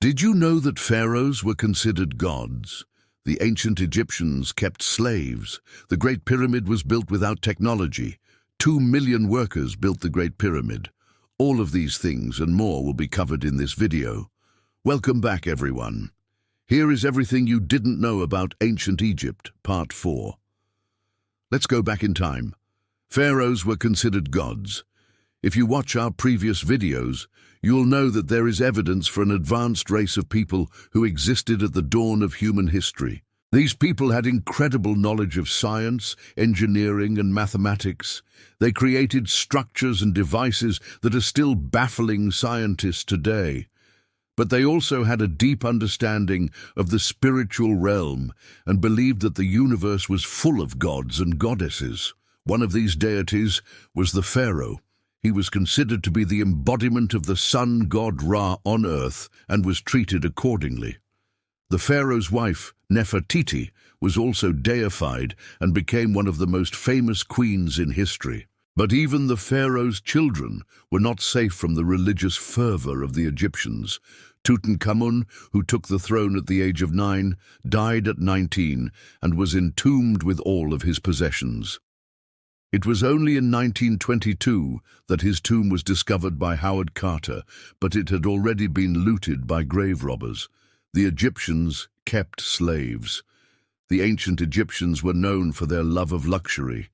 Did you know that pharaohs were considered gods? The ancient Egyptians kept slaves. The Great Pyramid was built without technology. 2 million workers built the Great Pyramid. All of these things and more will be covered in this video. Welcome back, everyone. Here is everything you didn't know about ancient Egypt, part 4. Let's go back in time. Pharaohs were considered gods. If you watch our previous videos, you'll know that there is evidence for an advanced race of people who existed at the dawn of human history. These people had incredible knowledge of science, engineering, and mathematics. They created structures and devices that are still baffling scientists today. But they also had a deep understanding of the spiritual realm and believed that the universe was full of gods and goddesses. One of these deities was the pharaoh. He was considered to be the embodiment of the sun god Ra on earth and was treated accordingly. The pharaoh's wife, Nefertiti, was also deified and became one of the most famous queens in history. But even the pharaoh's children were not safe from the religious fervor of the Egyptians. Tutankhamun, who took the throne at the age of 9, died at 19 and was entombed with all of his possessions. It was only in 1922 that his tomb was discovered by Howard Carter, but it had already been looted by grave robbers. The Egyptians kept slaves. The ancient Egyptians were known for their love of luxury.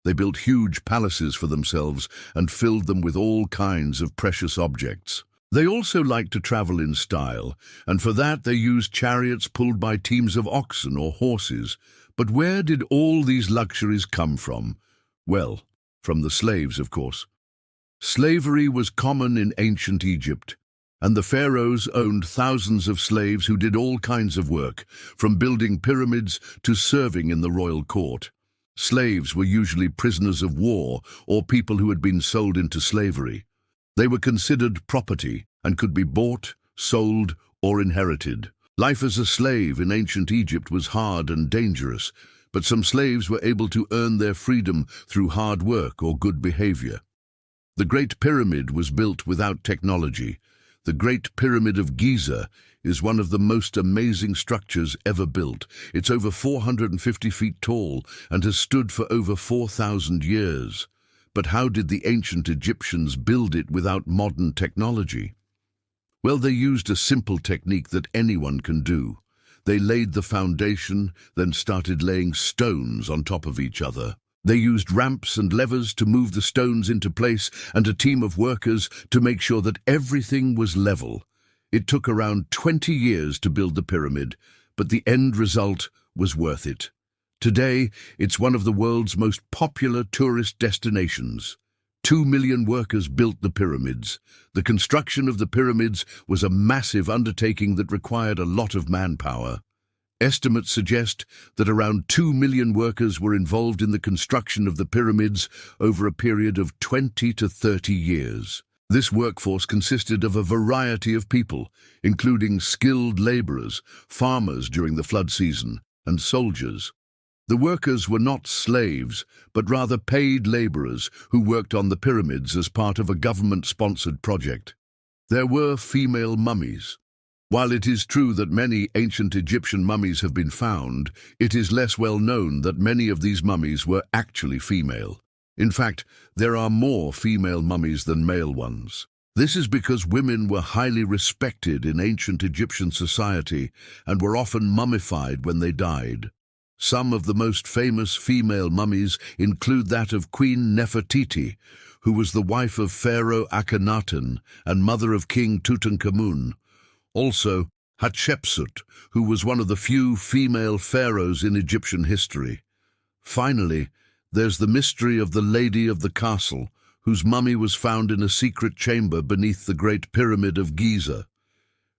They built huge palaces for themselves and filled them with all kinds of precious objects. They also liked to travel in style, and for that they used chariots pulled by teams of oxen or horses. But where did all these luxuries come from? Well, from the slaves, of course. Slavery was common in ancient Egypt, and the pharaohs owned thousands of slaves who did all kinds of work, from building pyramids to serving in the royal court. Slaves were usually prisoners of war or people who had been sold into slavery. They were considered property and could be bought, sold, or inherited. Life as a slave in ancient Egypt was hard and dangerous, but some slaves were able to earn their freedom through hard work or good behavior. The Great Pyramid was built without technology. The Great Pyramid of Giza is one of the most amazing structures ever built. It's over 450 feet tall and has stood for over 4,000 years. But how did the ancient Egyptians build it without modern technology? Well, they used a simple technique that anyone can do. They laid the foundation, then started laying stones on top of each other. They used ramps and levers to move the stones into place and a team of workers to make sure that everything was level. It took around 20 years to build the pyramid, but the end result was worth it. Today, it's one of the world's most popular tourist destinations. 2 million workers built the pyramids. The construction of the pyramids was a massive undertaking that required a lot of manpower. Estimates suggest that around 2 million workers were involved in the construction of the pyramids over a period of 20 to 30 years. This workforce consisted of a variety of people, including skilled laborers, farmers during the flood season, and soldiers. The workers were not slaves, but rather paid laborers who worked on the pyramids as part of a government-sponsored project. There were female mummies. While it is true that many ancient Egyptian mummies have been found, it is less well known that many of these mummies were actually female. In fact, there are more female mummies than male ones. This is because women were highly respected in ancient Egyptian society and were often mummified when they died. Some of the most famous female mummies include that of Queen Nefertiti, who was the wife of Pharaoh Akhenaten and mother of King Tutankhamun. Also, Hatshepsut, who was one of the few female pharaohs in Egyptian history. Finally, there's the mystery of the Lady of the Castle, whose mummy was found in a secret chamber beneath the Great Pyramid of Giza.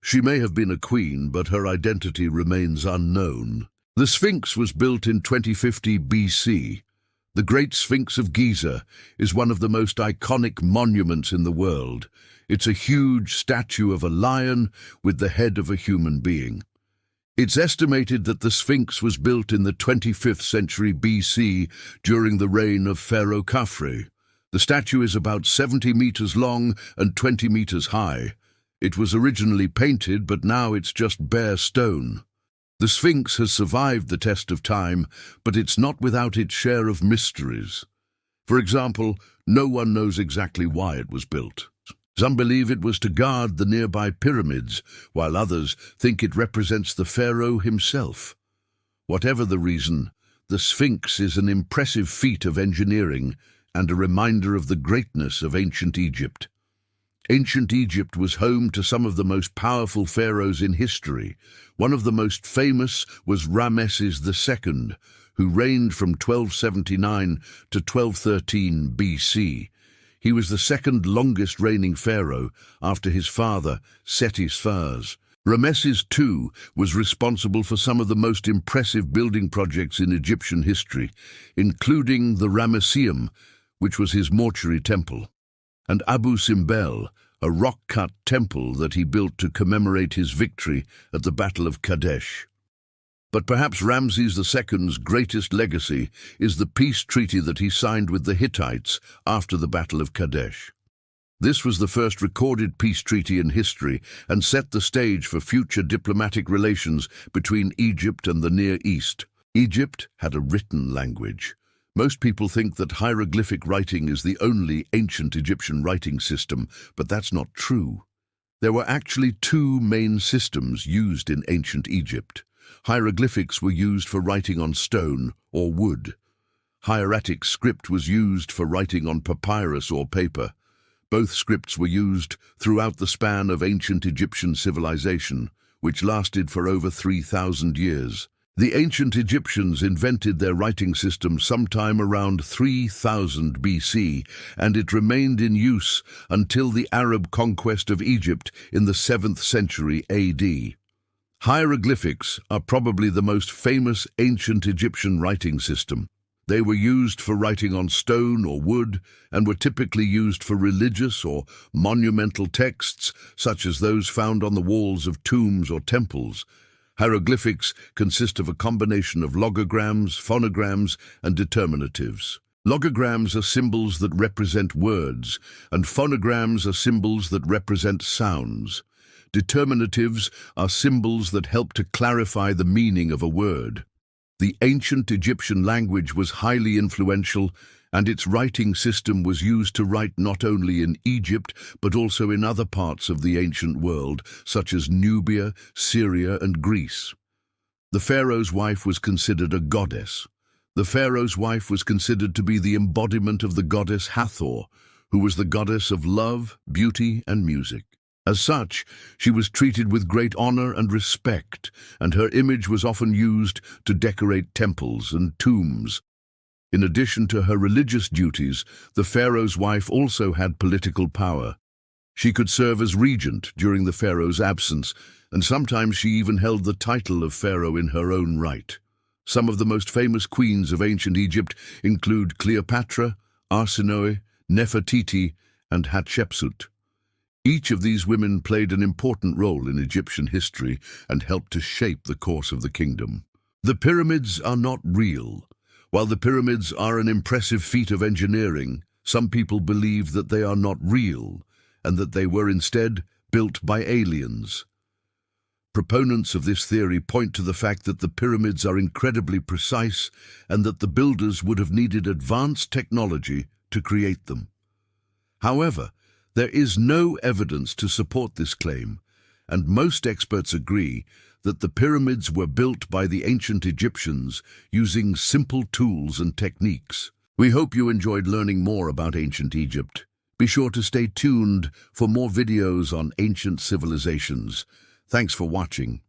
She may have been a queen, but her identity remains unknown. The Sphinx was built in 2050 BC. The Great Sphinx of Giza is one of the most iconic monuments in the world. It's a huge statue of a lion with the head of a human being. It's estimated that the Sphinx was built in the 25th century BC during the reign of Pharaoh Khafre. The statue is about 70 meters long and 20 meters high. It was originally painted, but now it's just bare stone. The Sphinx has survived the test of time, but it's not without its share of mysteries. For example, no one knows exactly why it was built. Some believe it was to guard the nearby pyramids, while others think it represents the pharaoh himself. Whatever the reason, the Sphinx is an impressive feat of engineering and a reminder of the greatness of ancient Egypt. Ancient Egypt was home to some of the most powerful pharaohs in history. One of the most famous was Ramses II, who reigned from 1279 to 1213 BC. He was the second longest reigning pharaoh after his father, Pharaohs. Ramses II was responsible for some of the most impressive building projects in Egyptian history, including the Ramesseum, which was his mortuary temple, and Abu Simbel, a rock-cut temple that he built to commemorate his victory at the Battle of Kadesh. But perhaps Ramses II's greatest legacy is the peace treaty that he signed with the Hittites after the Battle of Kadesh. This was the first recorded peace treaty in history and set the stage for future diplomatic relations between Egypt and the Near East. Egypt had a written language. Most people think that hieroglyphic writing is the only ancient Egyptian writing system, but that's not true. There were actually two main systems used in ancient Egypt. Hieroglyphics were used for writing on stone or wood. Hieratic script was used for writing on papyrus or paper. Both scripts were used throughout the span of ancient Egyptian civilization, which lasted for over 3,000 years. The ancient Egyptians invented their writing system sometime around 3000 BC, and it remained in use until the Arab conquest of Egypt in the 7th century AD. Hieroglyphics are probably the most famous ancient Egyptian writing system. They were used for writing on stone or wood and were typically used for religious or monumental texts, such as those found on the walls of tombs or temples. Hieroglyphics consist of a combination of logograms, phonograms, and determinatives. Logograms are symbols that represent words, and phonograms are symbols that represent sounds. Determinatives are symbols that help to clarify the meaning of a word. The ancient Egyptian language was highly influential, and its writing system was used to write not only in Egypt, but also in other parts of the ancient world, such as Nubia, Syria, and Greece. The pharaoh's wife was considered a goddess. The pharaoh's wife was considered to be the embodiment of the goddess Hathor, who was the goddess of love, beauty, and music. As such, she was treated with great honor and respect, and her image was often used to decorate temples and tombs. In addition to her religious duties, the pharaoh's wife also had political power. She could serve as regent during the pharaoh's absence, and sometimes she even held the title of pharaoh in her own right. Some of the most famous queens of ancient Egypt include Cleopatra, Arsinoe, Nefertiti, and Hatshepsut. Each of these women played an important role in Egyptian history and helped to shape the course of the kingdom. The pyramids are not real. While the pyramids are an impressive feat of engineering, some people believe that they are not real and that they were instead built by aliens. Proponents of this theory point to the fact that the pyramids are incredibly precise and that the builders would have needed advanced technology to create them. However, there is no evidence to support this claim, and most experts agree that the pyramids were built by the ancient Egyptians using simple tools and techniques. We hope you enjoyed learning more about ancient Egypt. Be sure to stay tuned for more videos on ancient civilizations. Thanks for watching.